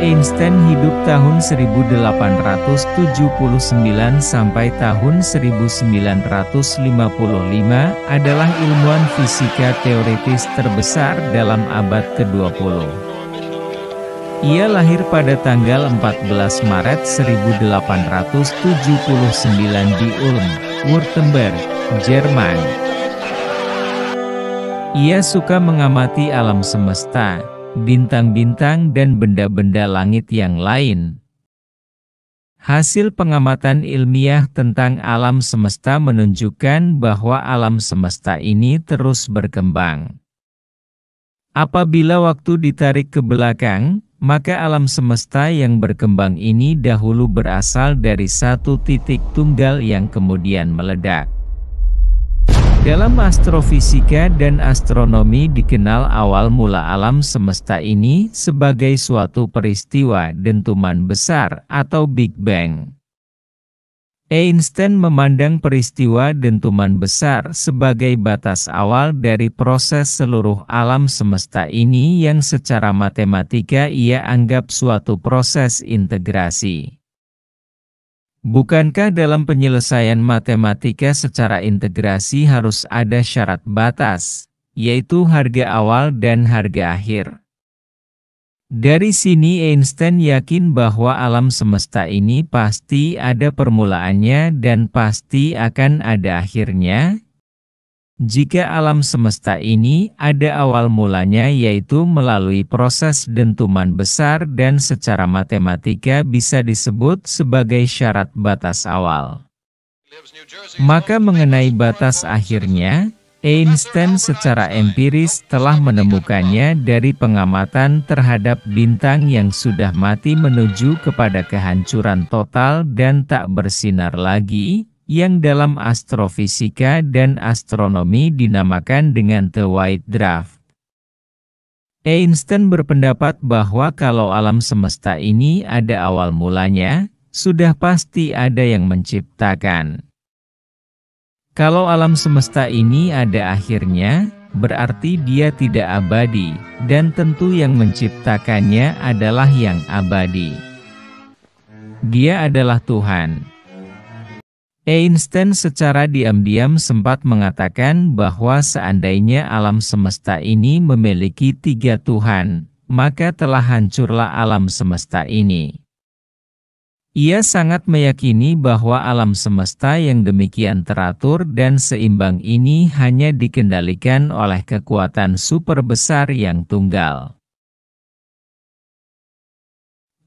Einstein hidup tahun 1879 sampai tahun 1955, adalah ilmuwan fisika teoritis terbesar dalam abad ke-20. Ia lahir pada tanggal 14 Maret 1879 di Ulm, Württemberg, Jerman. Ia suka mengamati alam semesta, bintang-bintang dan benda-benda langit yang lain. Hasil pengamatan ilmiah tentang alam semesta menunjukkan bahwa alam semesta ini terus berkembang. Apabila waktu ditarik ke belakang, maka alam semesta yang berkembang ini dahulu berasal dari satu titik tunggal yang kemudian meledak. Dalam astrofisika dan astronomi dikenal awal mula alam semesta ini sebagai suatu peristiwa dentuman besar atau Big Bang. Einstein memandang peristiwa dentuman besar sebagai batas awal dari proses seluruh alam semesta ini yang secara matematika ia anggap suatu proses integrasi. Bukankah dalam penyelesaian matematika secara integrasi harus ada syarat batas, yaitu harga awal dan harga akhir? Dari sini Einstein yakin bahwa alam semesta ini pasti ada permulaannya dan pasti akan ada akhirnya. Jika alam semesta ini ada awal mulanya, yaitu melalui proses dentuman besar dan secara matematika bisa disebut sebagai syarat batas awal. Maka mengenai batas akhirnya, Einstein secara empiris telah menemukannya dari pengamatan terhadap bintang yang sudah mati menuju kepada kehancuran total dan tak bersinar lagi, yang dalam astrofisika dan astronomi dinamakan dengan the white dwarf. Einstein berpendapat bahwa kalau alam semesta ini ada awal mulanya, sudah pasti ada yang menciptakan. Kalau alam semesta ini ada akhirnya, berarti dia tidak abadi, dan tentu yang menciptakannya adalah yang abadi. Dia adalah Tuhan. Einstein secara diam-diam sempat mengatakan bahwa seandainya alam semesta ini memiliki 3 Tuhan, maka telah hancurlah alam semesta ini. Ia sangat meyakini bahwa alam semesta yang demikian teratur dan seimbang ini hanya dikendalikan oleh kekuatan super besar yang tunggal.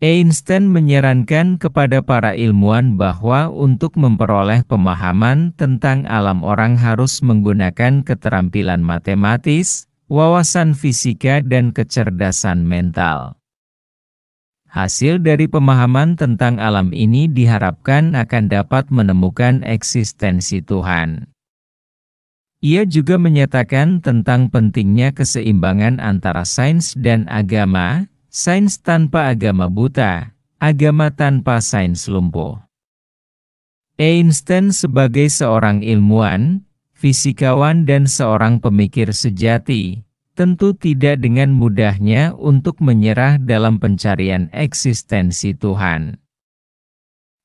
Einstein menyarankan kepada para ilmuwan bahwa untuk memperoleh pemahaman tentang alam orang harus menggunakan keterampilan matematis, wawasan fisika dan kecerdasan mental. Hasil dari pemahaman tentang alam ini diharapkan akan dapat menemukan eksistensi Tuhan. Ia juga menyatakan tentang pentingnya keseimbangan antara sains dan agama. Sains tanpa agama buta, agama tanpa sains lumpuh. Einstein sebagai seorang ilmuwan, fisikawan dan seorang pemikir sejati, tentu tidak dengan mudahnya untuk menyerah dalam pencarian eksistensi Tuhan.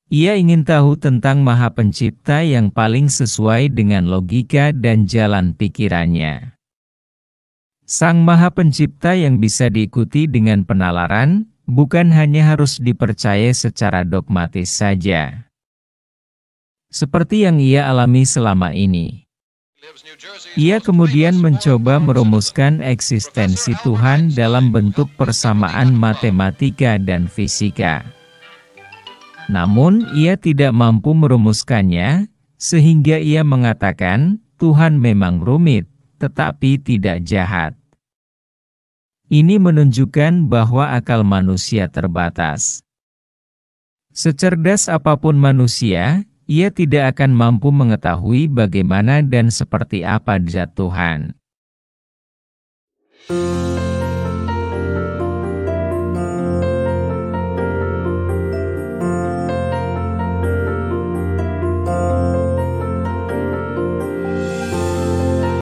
Ia ingin tahu tentang Maha Pencipta yang paling sesuai dengan logika dan jalan pikirannya. Sang Maha Pencipta yang bisa diikuti dengan penalaran, bukan hanya harus dipercaya secara dogmatis saja. Seperti yang ia alami selama ini. Ia kemudian mencoba merumuskan eksistensi Tuhan dalam bentuk persamaan matematika dan fisika. Namun, ia tidak mampu merumuskannya, sehingga ia mengatakan, Tuhan memang rumit, tetapi tidak jahat. Ini menunjukkan bahwa akal manusia terbatas. Secerdas apapun manusia, ia tidak akan mampu mengetahui bagaimana dan seperti apa zat Tuhan.